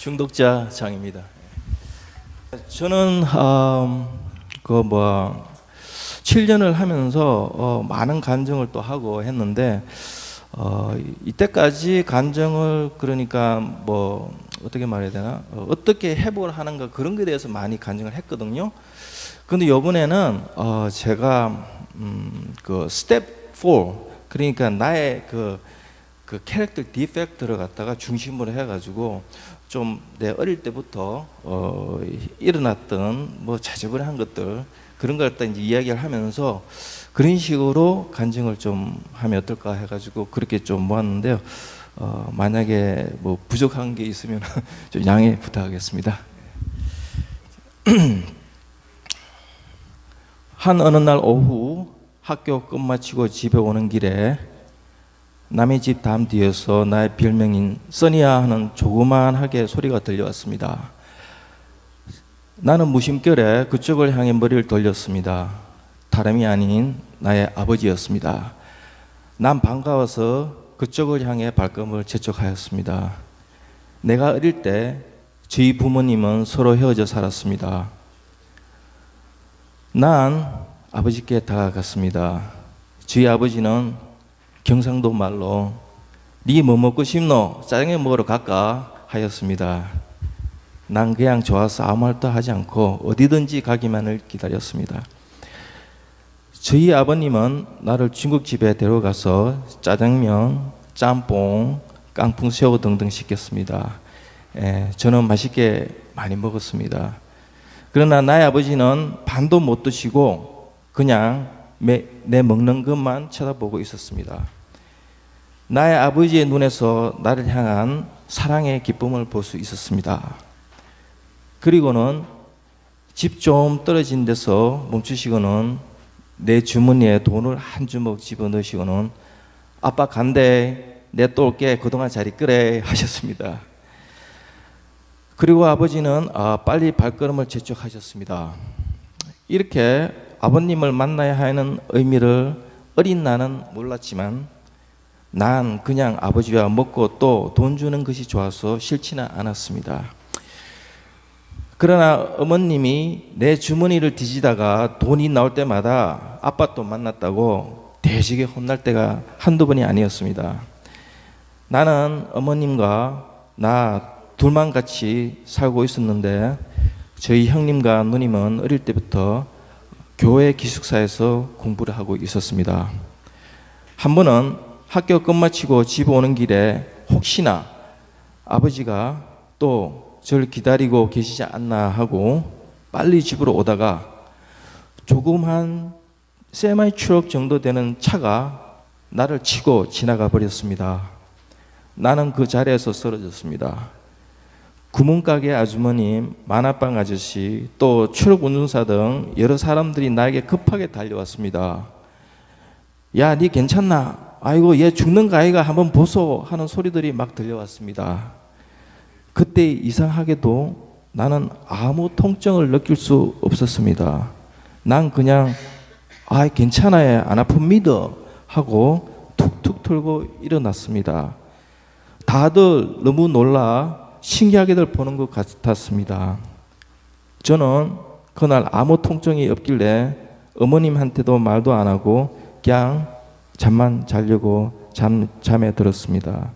중독자 장입니다. 저는 7년을 하면서 많은 간증을 또 하고 했는데 이때까지 간증을 그러니까 어떻게 말해야 되나 어떻게 회복을 하는가 그런 것에 대해서 많이 간증을 했거든요. 근데 이번에는 제가 그 스텝 4 그러니까 나의 그 캐릭터 디펙트를 갖다가 중심으로 해가지고 좀 내 어릴 때부터 일어났던 자제분한 것들 그런 걸 갖다 이제 이야기를 하면서 그런 식으로 간증을 좀 하면 어떨까 해가지고 그렇게 좀 모았는데요. 만약에 부족한 게 있으면 좀 양해 부탁하겠습니다. 한 어느 날 오후 학교 끝마치고 집에 오는 길에 남의 집 담 뒤에서 나의 별명인 써니야 하는 조그만하게 소리가 들려왔습니다. 나는 무심결에 그쪽을 향해 머리를 돌렸습니다. 다름이 아닌 나의 아버지였습니다. 난 반가워서 그쪽을 향해 발걸음을 재촉하였습니다. 내가 어릴 때 저희 부모님은 서로 헤어져 살았습니다. 난 아버지께 다가갔습니다. 저희 아버지는 경상도 말로 니 뭐 먹고 싶노? 짜장면 먹으러 갈까? 하였습니다. 난 그냥 좋아서 아무 말도 하지 않고 어디든지 가기만을 기다렸습니다. 저희 아버님은 나를 중국집에 데려가서 짜장면, 짬뽕, 깡풍새우 등등 시켰습니다. 저는 맛있게 많이 먹었습니다. 그러나 나의 아버지는 반도 못 드시고 그냥 내 먹는 것만 쳐다보고 있었습니다. 나의 아버지의 눈에서 나를 향한 사랑의 기쁨을 볼 수 있었습니다. 그리고는 집 좀 떨어진 데서 멈추시고는 내 주머니에 돈을 한 주먹 집어넣으시고는 아빠 간대 내 또 올게 그동안 잘 있으래 하셨습니다. 그리고 아버지는 빨리 발걸음을 재촉하셨습니다. 이렇게 아버님을 만나야 하는 의미를 어린 나는 몰랐지만 난 그냥 아버지와 먹고 또 돈 주는 것이 좋아서 싫지는 않았습니다. 그러나 어머님이 내 주머니를 뒤지다가 돈이 나올 때마다 아빠 또 만났다고 대식에 혼날 때가 한두 번이 아니었습니다. 나는 어머님과 나 둘만 같이 살고 있었는데 저희 형님과 누님은 어릴 때부터 교회 기숙사에서 공부를 하고 있었습니다. 한 번은 학교 끝마치고 집 오는 길에 혹시나 아버지가 또 저를 기다리고 계시지 않나 하고 빨리 집으로 오다가 조그만 세마이 트럭 정도 되는 차가 나를 치고 지나가 버렸습니다. 나는 그 자리에서 쓰러졌습니다. 구멍가게 아주머님, 만화방 아저씨, 또 트럭 운전사 등 여러 사람들이 나에게 급하게 달려왔습니다. 야, 니 괜찮나? 아이고, 얘 죽는 거 아이가 한번 보소 하는 소리들이 막 들려왔습니다. 그때 이상하게도 나는 아무 통증을 느낄 수 없었습니다. 난 그냥 괜찮아요, 안 아픕니다 하고 툭툭 털고 일어났습니다. 다들 너무 놀라 신기하게들 보는 것 같았습니다. 저는 그날 아무 통증이 없길래 어머님한테도 말도 안 하고 그냥 잠만 자려고 잠에 들었습니다.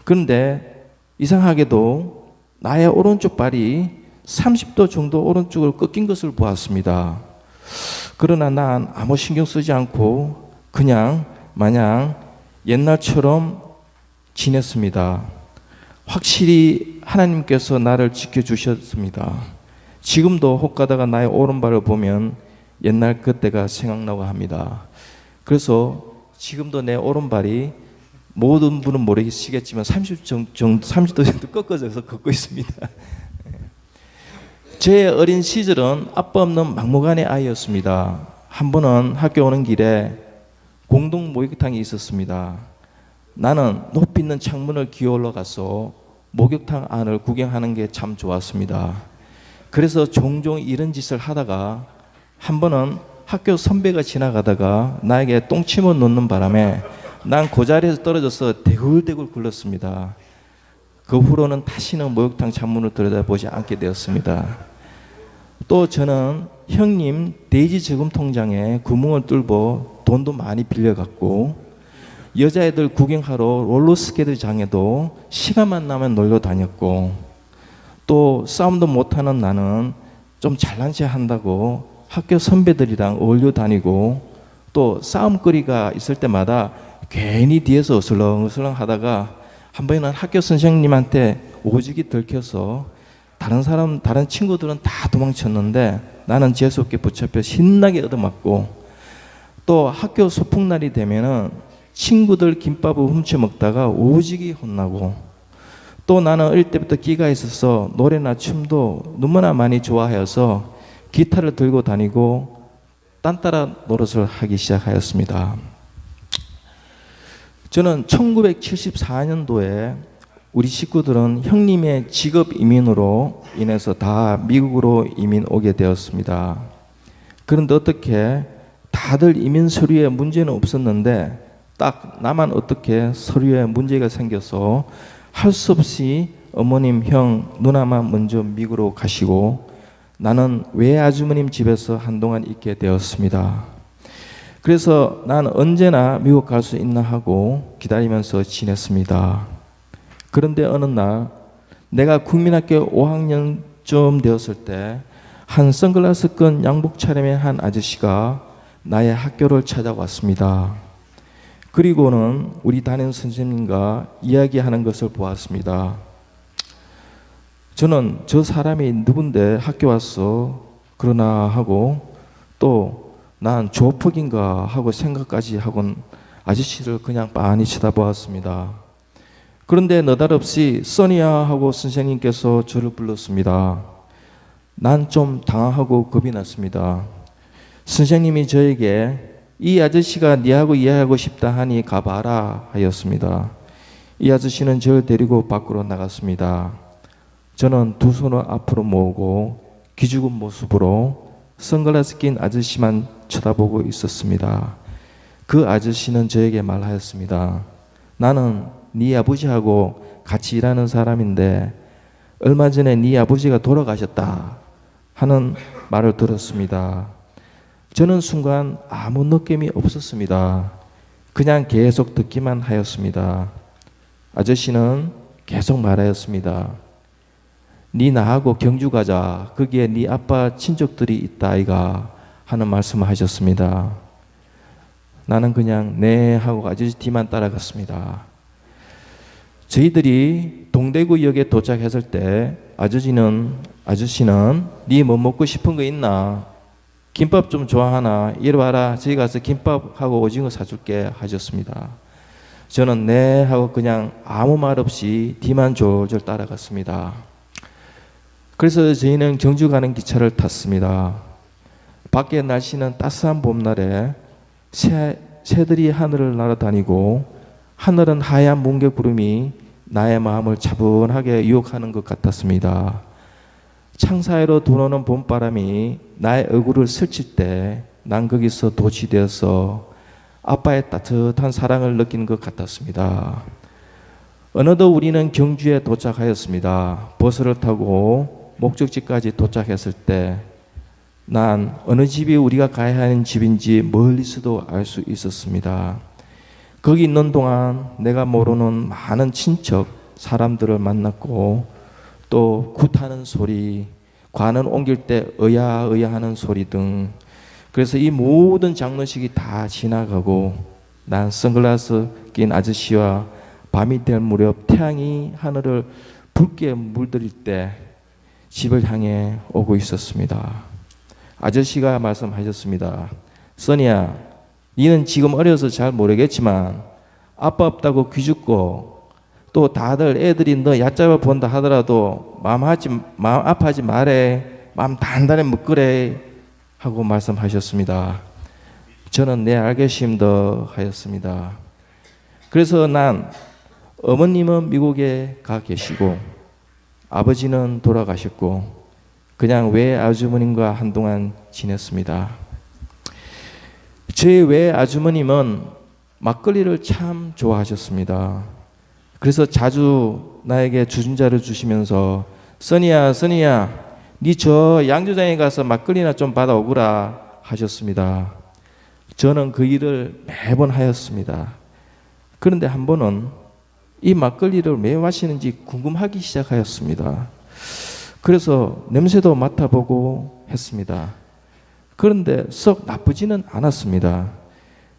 그런데 이상하게도 나의 오른쪽 발이 30도 정도 오른쪽으로 꺾인 것을 보았습니다. 그러나 난 아무 신경 쓰지 않고 그냥 마냥 옛날처럼 지냈습니다. 확실히 하나님께서 나를 지켜주셨습니다. 지금도 혹가다가 나의 오른발을 보면 옛날 그때가 생각나고 합니다. 그래서 지금도 내 오른발이 모든 분은 모르시겠지만 30도 정도 꺾어져서 걷고 있습니다. 제 어린 시절은 아빠 없는 막무가내 아이였습니다. 한 번은 학교 오는 길에 공동 목욕탕이 있었습니다. 나는 높이 있는 창문을 기어올라 가서 목욕탕 안을 구경하는 게 참 좋았습니다. 그래서 종종 이런 짓을 하다가 한 번은 학교 선배가 지나가다가 나에게 똥침을 놓는 바람에 난 그 자리에서 떨어져서 대굴대굴 굴렀습니다. 그 후로는 다시는 목욕탕 창문을 들여다보지 않게 되었습니다. 또 저는 형님 돼지 저금 통장에 구멍을 뚫고 돈도 많이 빌려갔고, 여자애들 구경하러 롤러스케이트장에도 시간만 나면 놀러 다녔고, 또 싸움도 못하는 나는 좀 잘난 체 한다고 학교 선배들이랑 어울려 다니고, 또 싸움거리가 있을 때마다 괜히 뒤에서 어슬렁어슬렁 하다가 한 번은 학교 선생님한테 오직이 들켜서 다른 친구들은 다 도망쳤는데 나는 재수없게 붙잡혀 신나게 얻어맞고, 또 학교 소풍날이 되면은 친구들 김밥을 훔쳐 먹다가 오직이 혼나고, 또 나는 어릴 때부터 끼가 있어서 노래나 춤도 너무나 많이 좋아해서 기타를 들고 다니고 딴따라 노릇을 하기 시작하였습니다. 저는 1974년도에 우리 식구들은 형님의 직업 이민으로 인해서 다 미국으로 이민 오게 되었습니다. 그런데 어떻게 다들 이민 서류에 문제는 없었는데 딱 나만 어떻게 서류에 문제가 생겨서 할 수 없이 어머님, 형, 누나만 먼저 미국으로 가시고 나는 외아주머님 집에서 한동안 있게 되었습니다. 그래서 나는 언제나 미국 갈 수 있나 하고 기다리면서 지냈습니다. 그런데 어느 날 내가 국민학교 5학년쯤 되었을 때 한 선글라스 끈 양복 차림의 한 아저씨가 나의 학교를 찾아왔습니다. 그리고는 우리 담임 선생님과 이야기하는 것을 보았습니다. 저는 저 사람이 누군데 학교 왔어 그러나 하고, 또 난 조폭인가 하고 생각까지 하곤 아저씨를 그냥 빤히 쳐다보았습니다. 그런데 느닷없이 써니야 하고 선생님께서 저를 불렀습니다. 난 좀 당황하고 겁이 났습니다. 선생님이 저에게 이 아저씨가 니하고 이야기하고 싶다 하니 가봐라 하였습니다. 이 아저씨는 저를 데리고 밖으로 나갔습니다. 저는 두 손을 앞으로 모으고 기죽은 모습으로 선글라스 낀 아저씨만 쳐다보고 있었습니다. 그 아저씨는 저에게 말하였습니다. 나는 네 아버지하고 같이 일하는 사람인데 얼마 전에 네 아버지가 돌아가셨다 하는 말을 들었습니다. 저는 순간 아무 느낌이 없었습니다. 그냥 계속 듣기만 하였습니다. 아저씨는 계속 말하였습니다. 네 나하고 경주 가자. 거기에 네 아빠 친척들이 있다 아이가 하는 말씀을 하셨습니다. 나는 그냥 네 하고 아저씨 뒤만 따라갔습니다. 저희들이 동대구역에 도착했을 때 아저씨는 네 뭐 먹고 싶은 거 있나? 김밥 좀 좋아하나? 이리 와라. 저희 가서 김밥하고 오징어 사줄게 하셨습니다. 저는 네 하고 그냥 아무 말 없이 뒤만 졸졸 따라갔습니다. 그래서 저희는 경주 가는 기차를 탔습니다. 밖에 날씨는 따스한 봄날에 새들이 하늘을 날아다니고 하늘은 하얀 뭉게구름이 나의 마음을 차분하게 유혹하는 것 같았습니다. 창 사이로 들어오는 봄바람이 나의 얼굴을 스칠 때 난 거기서 도취되어서 아빠의 따뜻한 사랑을 느낀 것 같았습니다. 어느덧 우리는 경주에 도착하였습니다. 버스를 타고 목적지까지 도착했을 때 난 어느 집이 우리가 가야 하는 집인지 멀리서도 알 수 있었습니다. 거기 있는 동안 내가 모르는 많은 친척 사람들을 만났고, 또 굿하는 소리, 관을 옮길 때 의야 하는 소리 등, 그래서 이 모든 장례식이 다 지나가고 난 선글라스 낀 아저씨와 밤이 될 무렵 태양이 하늘을 붉게 물들일 때 집을 향해 오고 있었습니다. 아저씨가 말씀하셨습니다. 써니야, 니는 지금 어려서 잘 모르겠지만 아빠 없다고 귀죽고 또 다들 애들이 너 얕잡아 본다 하더라도 마음 아파하지 말래. 마음 단단히 묶으래 하고 말씀하셨습니다. 저는 네 알겠습니다 하였습니다. 그래서 난 어머님은 미국에 가 계시고 아버지는 돌아가셨고 그냥 외아주머님과 한동안 지냈습니다. 제 외아주머님은 막걸리를 참 좋아하셨습니다. 그래서 자주 나에게 주전자를 주시면서 써니야, 니 저 양조장에 가서 막걸리나 좀 받아오거라 하셨습니다. 저는 그 일을 매번 하였습니다. 그런데 한 번은 이 막걸리를 왜 마시는지 궁금하기 시작하였습니다. 그래서 냄새도 맡아보고 했습니다. 그런데 썩 나쁘지는 않았습니다.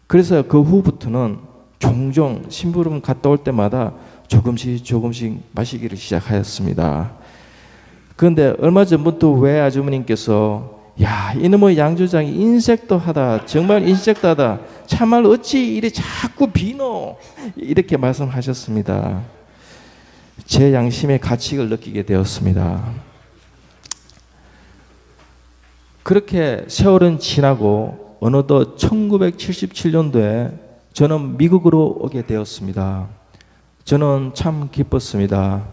그래서 그 후부터는 종종 심부름 갔다 올 때마다 조금씩 마시기를 시작하였습니다. 그런데 얼마 전부터 왜 아주머님께서 야, 이놈의 양조장이 인색도하다, 정말 인색도하다, 참말로 어찌 이래 자꾸 비노, 이렇게 말씀하셨습니다. 제 양심의 가책을 느끼게 되었습니다. 그렇게 세월은 지나고 어느덧 1977년도에 저는 미국으로 오게 되었습니다. 저는 참 기뻤습니다.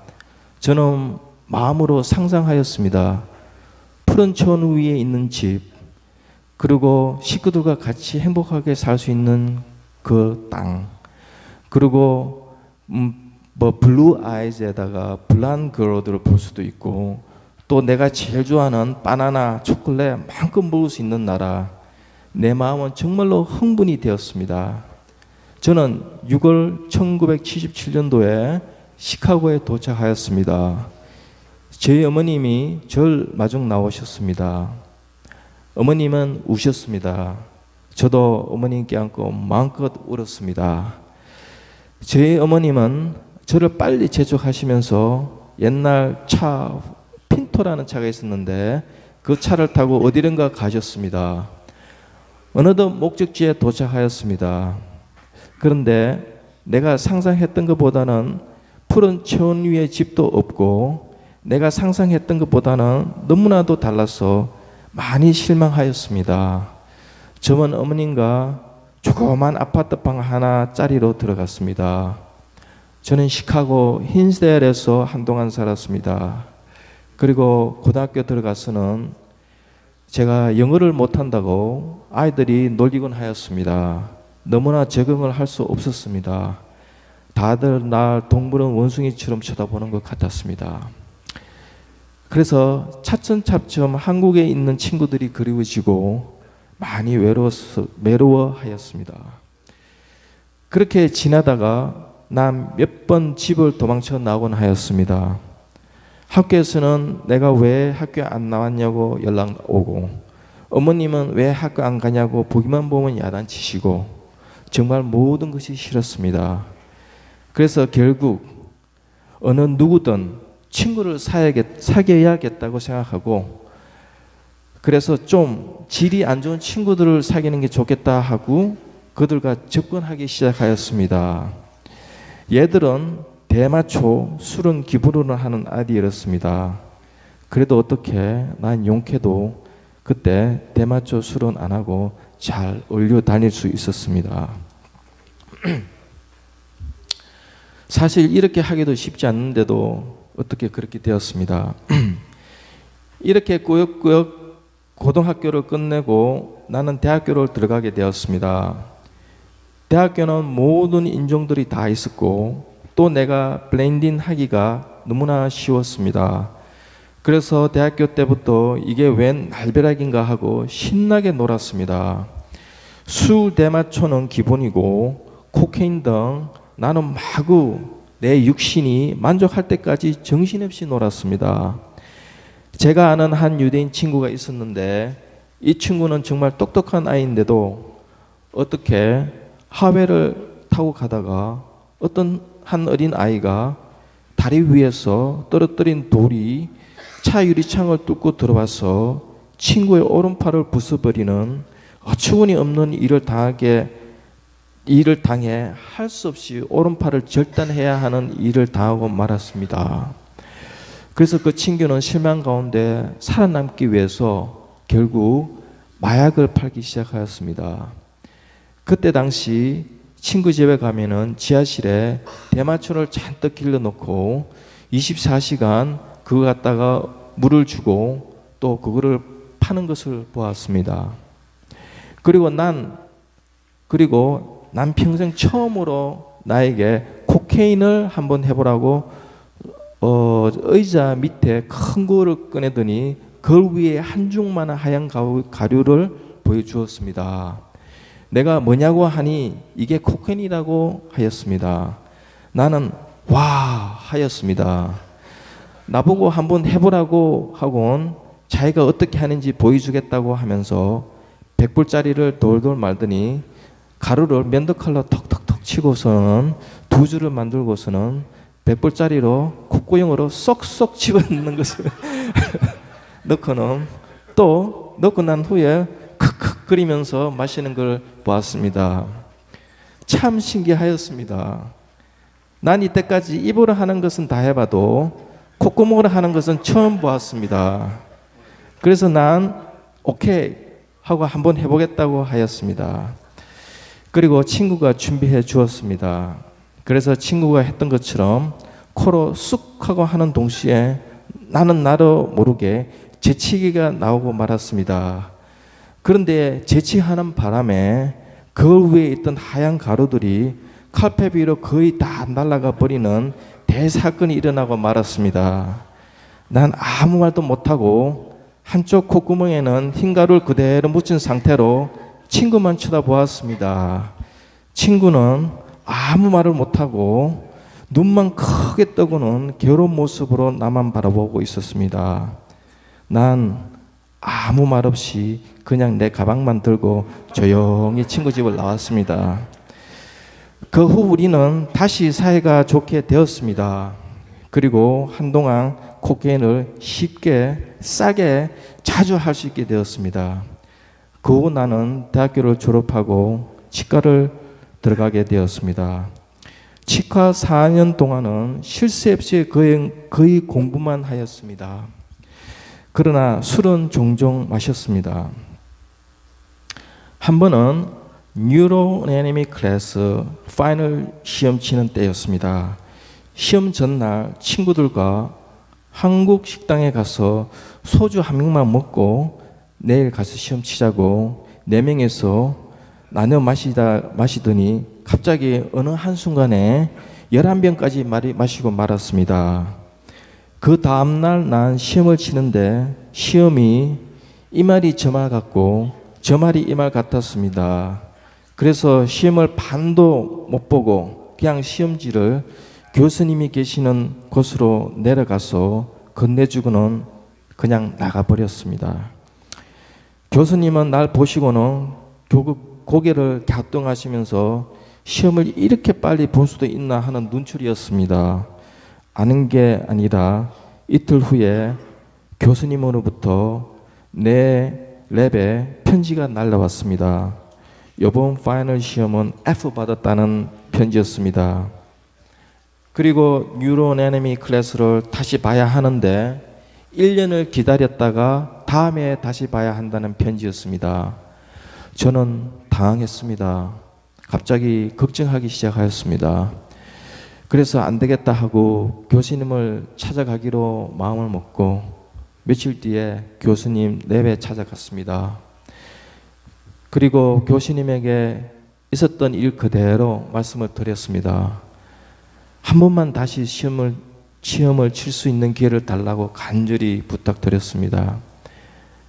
저는 마음으로 상상하였습니다. 푸른 천 위에 있는 집, 그리고 식구들과 같이 행복하게 살 수 있는 그 땅, 그리고 블루 아이즈에다가 블란 그로드를 볼 수도 있고, 또 내가 제일 좋아하는 바나나, 초콜릿 마음껏 먹을 수 있는 나라. 내 마음은 정말로 흥분이 되었습니다. 저는 6월 1977년도에 시카고에 도착하였습니다. 저희 어머님이 절 마중 나오셨습니다. 어머님은 우셨습니다. 저도 어머님께 안고 마음껏 울었습니다. 저희 어머님은 저를 빨리 재촉하시면서 옛날 차 핀토라는 차가 있었는데 그 차를 타고 어디론가 가셨습니다. 어느덧 목적지에 도착하였습니다. 그런데 내가 상상했던 것보다는 푸른 천 위에 집도 없고 내가 상상했던 것보다는 너무나도 달라서 많이 실망하였습니다. 저는 어머님과 조그만 아파트방 하나짜리로 들어갔습니다. 저는 시카고 흰셀에서 한동안 살았습니다. 그리고 고등학교 들어가서는 제가 영어를 못한다고 아이들이 놀리곤 하였습니다. 너무나 적응을 할 수 없었습니다. 다들 날 동물원 원숭이처럼 쳐다보는 것 같았습니다. 그래서 차츰차츰 한국에 있는 친구들이 그리워지고 많이 외로워하였습니다. 그렇게 지나다가 난 몇 번 집을 도망쳐 나오곤 하였습니다. 학교에서는 내가 왜 학교 안 나왔냐고 연락 오고, 어머님은 왜 학교 안 가냐고 보기만 보면 야단치시고, 정말 모든 것이 싫었습니다. 그래서 결국 어느 누구든 친구를 사귀어야겠다고 생각하고, 그래서 좀 질이 안 좋은 친구들을 사귀는 게 좋겠다 하고 그들과 접근하기 시작하였습니다. 얘들은 대마초, 술은 기본으로 하는 아이들이었습니다. 그래도 어떻게 난 용케도 그때 대마초, 술은 안 하고 잘 어울려 다닐 수 있었습니다. 사실 이렇게 하기도 쉽지 않는데도 어떻게 그렇게 되었습니다. 이렇게 꾸역꾸역 고등학교를 끝내고 나는 대학교를 들어가게 되었습니다. 대학교는 모든 인종들이 다 있었고 또 내가 블렌딩 하기가 너무나 쉬웠습니다. 그래서 대학교 때부터 이게 웬 날벼락인가 하고 신나게 놀았습니다. 술, 대마초는 기본이고 코케인 등 나는 마구 내 육신이 만족할 때까지 정신없이 놀았습니다. 제가 아는 한 유대인 친구가 있었는데 이 친구는 정말 똑똑한 아이인데도 어떻게 하회를 타고 가다가 어떤 한 어린 아이가 다리 위에서 떨어뜨린 돌이 차 유리창을 뚫고 들어와서 친구의 오른팔을 부숴버리는 어처구니 없는 일을 당해 할 수 없이 오른팔을 절단해야 하는 일을 당하고 말았습니다. 그래서 그 친구는 실망 가운데 살아남기 위해서 결국 마약을 팔기 시작하였습니다. 그때 당시 친구 집에 가면은 지하실에 대마초를 잔뜩 길러놓고 24시간 그거 갖다가 물을 주고 또 그거를 파는 것을 보았습니다. 그리고 난 평생 처음으로 나에게 코케인을 한번 해보라고 하고 의자 밑에 큰 거울을 꺼내더니 그 위에 한 중만한 하얀 가루를 보여주었습니다. 내가 뭐냐고 하니 이게 코카인이라고 하였습니다. 나는 와 하였습니다. 나보고 한번 해보라고 하곤 자기가 어떻게 하는지 보여주겠다고 하면서 100불짜리를 돌돌 말더니 가루를 면도칼로 톡톡톡 치고서는 두 줄을 만들고서는 100불짜리로 콧구멍으로 쏙쏙 집어넣는 것을 넣고는 또 넣고 난 후에 크크 끓이면서 마시는 걸 보았습니다. 참 신기하였습니다. 난 이때까지 입으로 하는 것은 다 해봐도 콧구멍으로 하는 것은 처음 보았습니다. 그래서 난 오케이 하고 한번 해보겠다고 하였습니다. 그리고 친구가 준비해 주었습니다. 그래서 친구가 했던 것처럼 코로 쑥 하고 하는 동시에 나는 나도 모르게 재채기가 나오고 말았습니다. 그런데 재채하는 바람에 그 위에 있던 하얀 가루들이 칼페 위로 거의 다 날아가 버리는 대사건이 일어나고 말았습니다. 난 아무 말도 못하고 한쪽 콧구멍에는 흰 가루를 그대로 묻힌 상태로 친구만 쳐다보았습니다. 친구는 아무 말을 못하고 눈만 크게 뜨고는 괴로운 모습으로 나만 바라보고 있었습니다. 난 아무 말 없이 그냥 내 가방만 들고 조용히 친구 집을 나왔습니다. 그 후 우리는 다시 사이가 좋게 되었습니다. 그리고 한동안 코케인을 쉽게 싸게 자주 할 수 있게 되었습니다. 그 후 나는 대학교를 졸업하고 치과를 들어가게 되었습니다. 치과 4년 동안은 쉴 새 없이 거의 공부만 하였습니다. 그러나 술은 종종 마셨습니다. 한 번은 뉴로애니미 클래스 파이널 시험 치는 때였습니다. 시험 전날 친구들과 한국 식당에 가서 소주 한 병만 먹고 내일 가서 시험 치자고 4명에서 나눠 마시더니 갑자기 어느 한순간에 11병까지 마시고 말았습니다. 그 다음날 난 시험을 치는데 시험이 이 말이 저 말 같고 저 말이 이 말 같았습니다. 그래서 시험을 반도 못 보고 그냥 시험지를 교수님이 계시는 곳으로 내려가서 건네주고는 그냥 나가버렸습니다. 교수님은 날 보시고는 고개를 갸뚱하시면서 시험을 이렇게 빨리 볼 수도 있나 하는 눈초리였습니다. 아는 게 아니라 이틀 후에 교수님으로부터 내 랩에 편지가 날라왔습니다. 이번 파이널 시험은 F 받았다는 편지였습니다. 그리고 뉴로애니미 클래스를 다시 봐야 하는데 1년을 기다렸다가 다음에 다시 봐야 한다는 편지였습니다. 저는 당황했습니다. 갑자기 걱정하기 시작하였습니다. 그래서 안 되겠다 하고 교수님을 찾아가기로 마음을 먹고 며칠 뒤에 교수님 랩에 찾아갔습니다. 그리고 교수님에게 있었던 일 그대로 말씀을 드렸습니다. 한 번만 다시 시험을 칠 수 있는 기회를 달라고 간절히 부탁드렸습니다.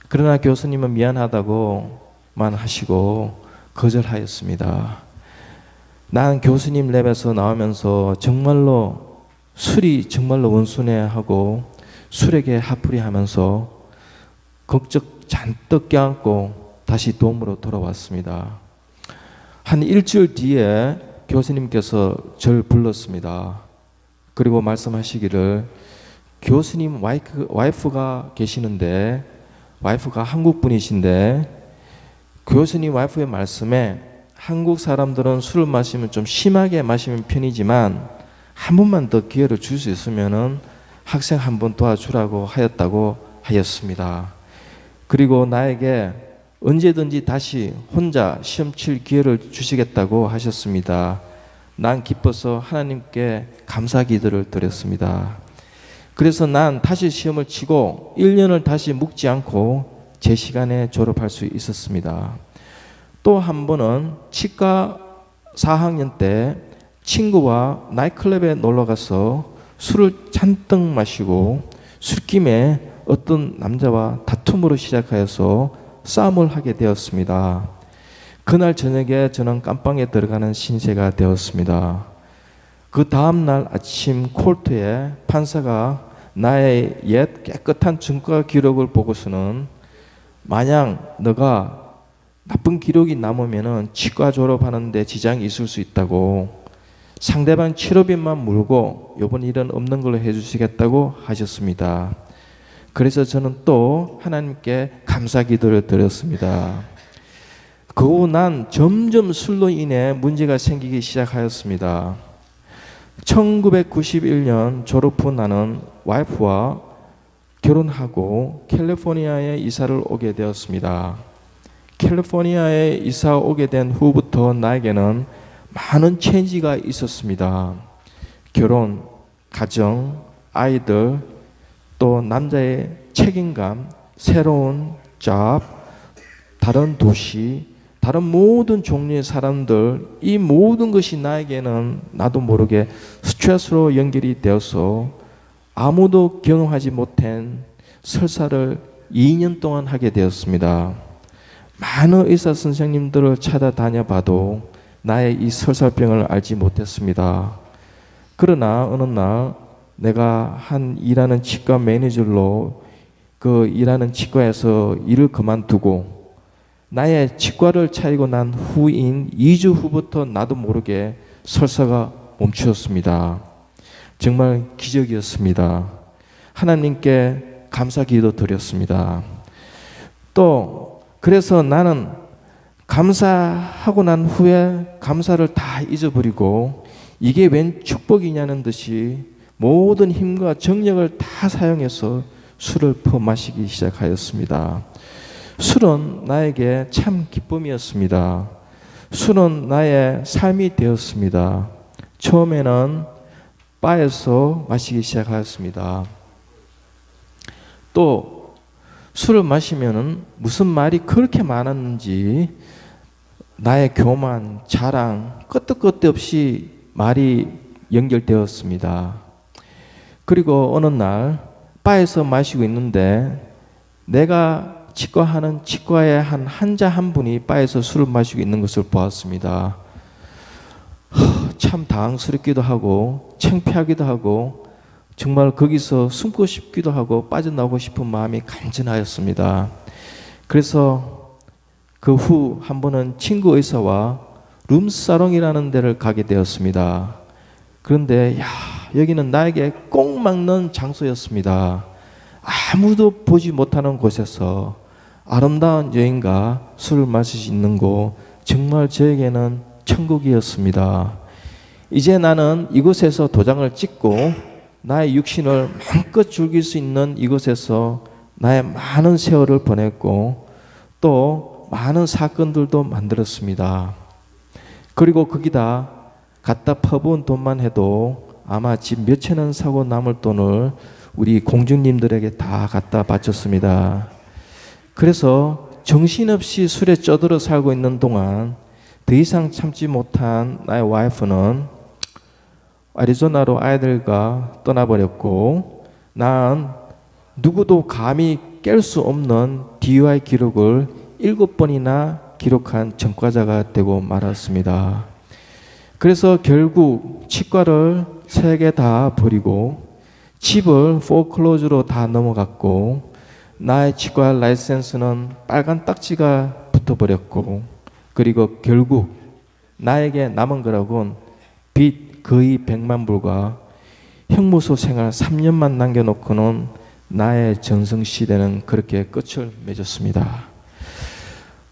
그러나 교수님은 미안하다고만 하시고 거절하였습니다. 난 교수님 랩에서 나오면서 정말로 술이 정말로 원순해하고 술에게 하풀이하면서 걱정 잔뜩 껴안고 다시 도움으로 돌아왔습니다. 한 일주일 뒤에 교수님께서 저를 불렀습니다. 그리고 말씀하시기를 교수님 와이프가 계시는데 와이프가 한국 분이신데 교수님 와이프의 말씀에 한국 사람들은 술을 마시면 좀 심하게 마시는 편이지만 한 번만 더 기회를 줄 수 있으면은 학생 한 번 도와주라고 하였다고 하였습니다. 그리고 나에게 언제든지 다시 혼자 시험 칠 기회를 주시겠다고 하셨습니다. 난 기뻐서 하나님께 감사 기도를 드렸습니다. 그래서 난 다시 시험을 치고 1년을 다시 묵지 않고 제 시간에 졸업할 수 있었습니다. 또 한 번은 치과 4학년 때 친구와 나이트클럽에 놀러 가서 술을 잔뜩 마시고 술김에 어떤 남자와 다툼으로 시작하여서 싸움을 하게 되었습니다. 그날 저녁에 저는 깜빵에 들어가는 신세가 되었습니다. 그 다음날 아침 콜트에 판사가 나의 옛 깨끗한 증거 기록을 보고서는 만약 너가 나쁜 기록이 남으면 치과 졸업하는데 지장이 있을 수 있다고 상대방 치료비만 물고 이번 일은 없는 걸로 해주시겠다고 하셨습니다. 그래서 저는 또 하나님께 감사 기도를 드렸습니다. 그 후 난 점점 술로 인해 문제가 생기기 시작하였습니다. 1991년 졸업 후 나는 와이프와 결혼하고 캘리포니아에 이사를 오게 되었습니다. 캘리포니아에 이사 오게 된 후부터 나에게는 많은 체인지가 있었습니다. 결혼, 가정, 아이들, 또 남자의 책임감, 새로운 잡, 다른 도시, 다른 모든 종류의 사람들, 이 모든 것이 나에게는 나도 모르게 스트레스로 연결이 되어서 아무도 경험하지 못한 설사를 2년 동안 하게 되었습니다. 많은 의사 선생님들을 찾아다녀 봐도 나의 이 설사병을 알지 못했습니다. 그러나 어느 날 내가 일하는 치과 매니저로 그 일하는 치과에서 일을 그만두고 나의 치과를 차리고 난 후인 2주 후부터 나도 모르게 설사가 멈추었습니다. 정말 기적이었습니다. 하나님께 감사 기도 드렸습니다. 또 그래서 나는 감사하고 난 후에 감사를 다 잊어버리고 이게 웬 축복이냐는 듯이 모든 힘과 정력을 다 사용해서 술을 퍼마시기 시작하였습니다. 술은 나에게 참 기쁨이었습니다. 술은 나의 삶이 되었습니다. 처음에는 바에서 마시기 시작하였습니다. 또 술을 마시면은 무슨 말이 그렇게 많았는지 나의 교만, 자랑, 끄떡끄떡 없이 말이 연결되었습니다. 그리고 어느 날 바에서 마시고 있는데 내가 치과하는 치과의 한 환자 한 분이 바에서 술을 마시고 있는 것을 보았습니다. 참 당황스럽기도 하고 창피하기도 하고 정말 거기서 숨고 싶기도 하고 빠져나오고 싶은 마음이 간절하였습니다. 그래서 그 후 한 번은 친구 의사와 룸사롱이라는 데를 가게 되었습니다. 그런데 여기는 나에게 꼭 맞는 장소였습니다. 아무도 보지 못하는 곳에서 아름다운 여인과 술을 마실 수 있는 곳, 정말 저에게는 천국이었습니다. 이제 나는 이곳에서 도장을 찍고 나의 육신을 마음껏 즐길 수 있는 이곳에서 나의 많은 세월을 보냈고 또 많은 사건들도 만들었습니다. 그리고 거기다 갖다 퍼부은 돈만 해도 아마 집 몇천 원 사고 남을 돈을 우리 공주님들에게 다 갖다 바쳤습니다. 그래서 정신없이 술에 쩌들어 살고 있는 동안 더 이상 참지 못한 나의 와이프는 애리조나로 아이들과 떠나버렸고 난 누구도 감히 깰 수 없는 DUI 기록을 7번이나 기록한 전과자가 되고 말았습니다. 그래서 결국 치과를 3개 다 버리고 집을 포클로즈로 다 넘어갔고 나의 치과 라이센스는 빨간 딱지가 붙어버렸고 그리고 결국 나에게 남은 거라곤 빚 거의 100만 불과 형무소 생활 3년만 남겨놓고는 나의 전성시대는 그렇게 끝을 맺었습니다.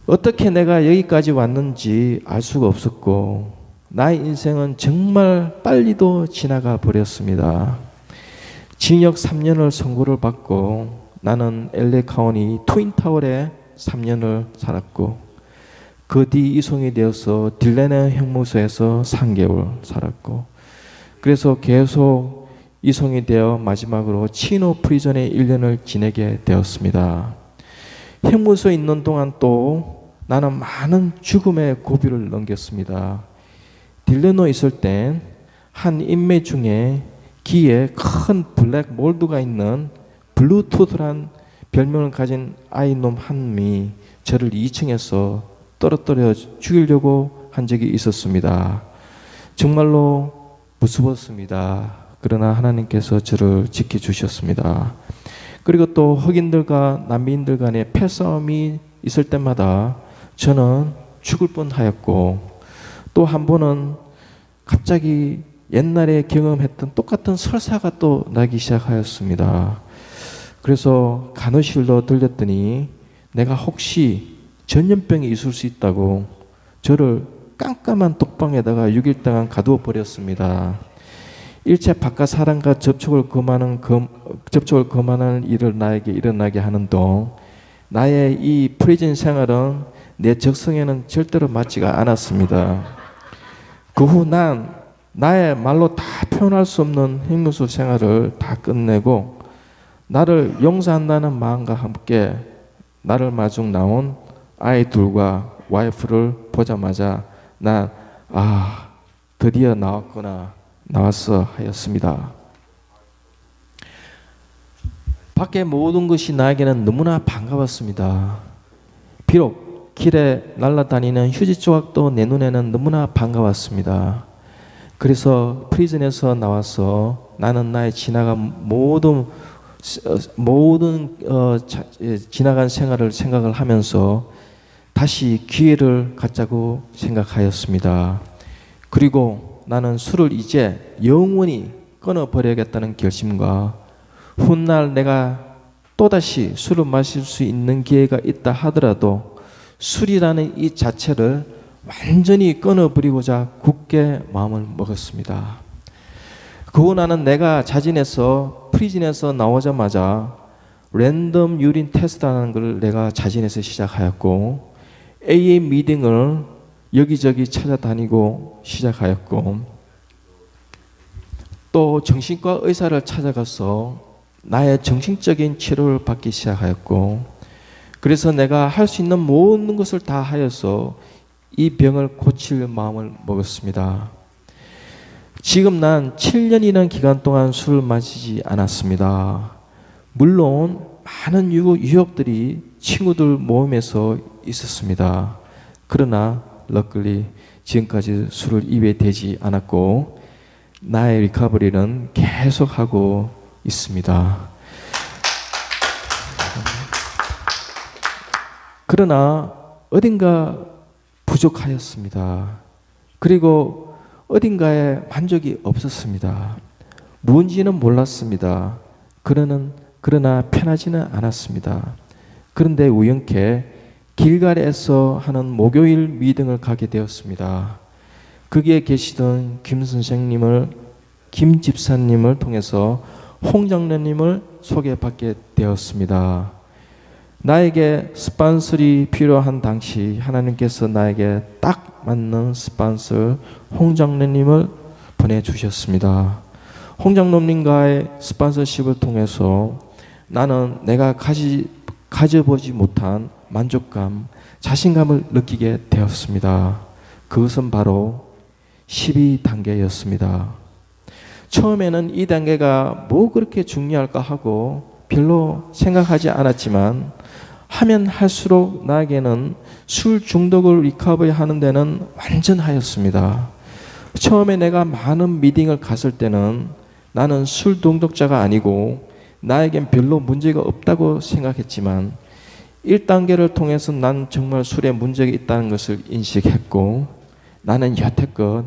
어떻게 내가 여기까지 왔는지 알 수가 없었고 나의 인생은 정말 빨리도 지나가 버렸습니다. 징역 3년을 선고를 받고 나는 LA 카운티 트윈타월에 3년을 살았고 그 뒤 이송이 되어서 딜레네 형무소에서 3개월 살았고 그래서 계속 이송이 되어 마지막으로 치노 프리전에 1년을 지내게 되었습니다. 형무소에 있는 동안 또 나는 많은 죽음의 고비를 넘겼습니다. 딜레노에 있을 땐 한 인매 중에 귀에 큰 블랙 몰드가 있는 블루투스란 별명을 가진 아이놈 한 놈이 저를 2층에서 떨어뜨려 죽이려고 한 적이 있었습니다. 정말로 무서웠습니다. 그러나 하나님께서 저를 지켜주셨습니다. 그리고 또 흑인들과 남미인들 간의 패싸움이 있을 때마다 저는 죽을 뻔하였고, 또 한 번은 갑자기 옛날에 경험했던 똑같은 설사가 또 나기 시작하였습니다. 그래서 간호실로 들렸더니 내가 혹시 전염병이 있을 수 있다고 저를 깜깜한 독방에다가 6일 동안 가두어 버렸습니다. 일체 바깥 사람과 접촉을 금하는 일을 나에게 일어나게 하는 동 나의 이 프리즌 생활은 내 적성에는 절대로 맞지가 않았습니다. 그 후 난 나의 말로 다 표현할 수 없는 행무소 생활을 다 끝내고 나를 용서한다는 마음과 함께 나를 마중 나온 아이 둘과 와이프를 보자마자 난 드디어 나왔어 하였습니다. 밖에 모든 것이 나에게는 너무나 반가웠습니다. 비록 길에 날아다니는 휴지 조각도 내 눈에는 너무나 반가웠습니다. 그래서 프리즌에서 나와서 나는 나의 지나간 모든 지나간 생활을 생각을 하면서 다시 기회를 갖자고 생각하였습니다. 그리고 나는 술을 이제 영원히 끊어버려야겠다는 결심과 훗날 내가 또다시 술을 마실 수 있는 기회가 있다 하더라도 술이라는 이 자체를 완전히 끊어버리고자 굳게 마음을 먹었습니다. 그 후 나는 내가 자진해서 프리즌에서 나오자마자 랜덤 유린 테스트라는 걸 내가 자진해서 시작하였고, AA 미팅을 여기저기 찾아다니고 시작하였고, 또 정신과 의사를 찾아가서 나의 정신적인 치료를 받기 시작하였고, 그래서 내가 할 수 있는 모든 것을 다 하여서 이 병을 고칠 마음을 먹었습니다. 지금 난 7년이라는 기간 동안 술을 마시지 않았습니다. 물론 많은 유혹들이 친구들 모임에서 있었습니다. 그러나 럭클리 지금까지 술을 입에 대지 않았고 나의 리커버리는 계속하고 있습니다. 그러나 어딘가 부족하였습니다. 그리고 어딘가에 만족이 없었습니다. 뭔지는 몰랐습니다. 그러나 편하지는 않았습니다. 그런데 우연케 길가에서 하는 목요일 미팅을 가게 되었습니다. 거기에 계시던 김 집사님을 통해서 홍 장로님을 소개받게 되었습니다. 나에게 스폰sor이 필요한 당시 하나님께서 나에게 딱 맞는 스폰서 홍 장로님을 보내주셨습니다. 홍 장로님과의 스폰서십을 통해서 나는 내가 가져보지 못한 만족감, 자신감을 느끼게 되었습니다. 그것은 바로 12단계였습니다. 처음에는 이 단계가 뭐 그렇게 중요할까 하고 별로 생각하지 않았지만 하면 할수록 나에게는 술 중독을 리커버리 하는 데는 완전하였습니다. 처음에 내가 많은 미팅을 갔을 때는 나는 술 중독자가 아니고 나에겐 별로 문제가 없다고 생각했지만 1단계를 통해서 난 정말 술에 문제가 있다는 것을 인식했고 나는 여태껏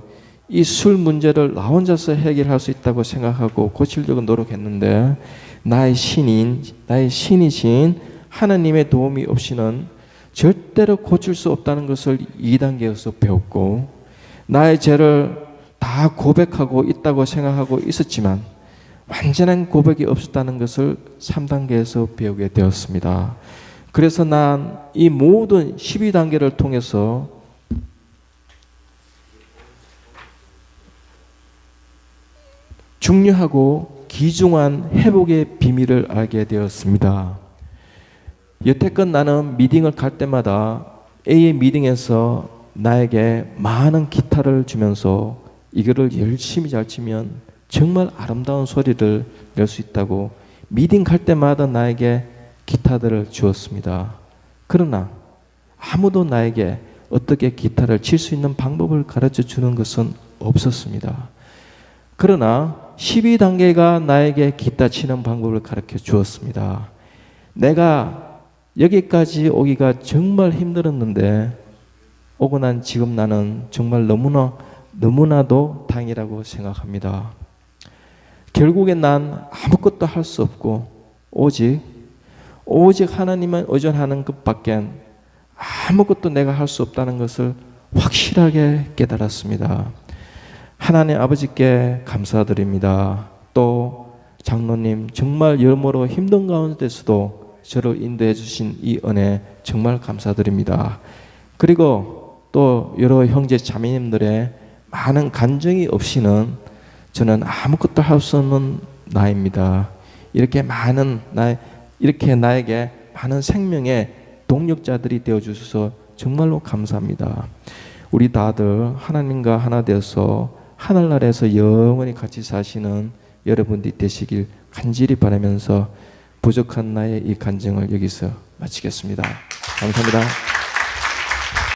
이 술 문제를 나 혼자서 해결할 수 있다고 생각하고 고치려고 노력했는데 나의 신이신 하나님의 도움이 없이는 절대로 고칠 수 없다는 것을 2단계에서 배웠고 나의 죄를 다 고백하고 있다고 생각하고 있었지만 완전한 고백이 없었다는 것을 3단계에서 배우게 되었습니다. 그래서 난 이 모든 12단계를 통해서 중요하고 귀중한 회복의 비밀을 알게 되었습니다. 여태껏 나는 미팅을 갈 때마다 AA 미팅에서 나에게 많은 기타를 주면서 이거를 열심히 잘 치면 정말 아름다운 소리를 낼 수 있다고 미팅 갈 때마다 나에게 기타들을 주었습니다. 그러나 아무도 나에게 어떻게 기타를 칠 수 있는 방법을 가르쳐 주는 것은 없었습니다. 그러나 12단계가 나에게 기타 치는 방법을 가르쳐 주었습니다. 내가 여기까지 오기가 정말 힘들었는데 오고 난 지금 나는 정말 너무나도 다행이라고 생각합니다. 결국엔 난 아무것도 할 수 없고 오직 하나님만 의존하는 것밖에 아무것도 내가 할 수 없다는 것을 확실하게 깨달았습니다. 하나님 아버지께 감사드립니다. 또 장로님 정말 여러모로 힘든 가운데서도 저를 인도해 주신 이 은혜 정말 감사드립니다. 그리고 또 여러 형제 자매님들의 많은 간증이 없이는 저는 아무것도 할 수 없는 나입니다. 이렇게 나에게 많은 생명의 동력자들이 되어 주셔서 정말로 감사합니다. 우리 다들 하나님과 하나 되어서 하늘나라에서 영원히 같이 사시는 여러분들이 되시길 간절히 바라면서 부족한 나의 이 간증을 여기서 마치겠습니다. 감사합니다.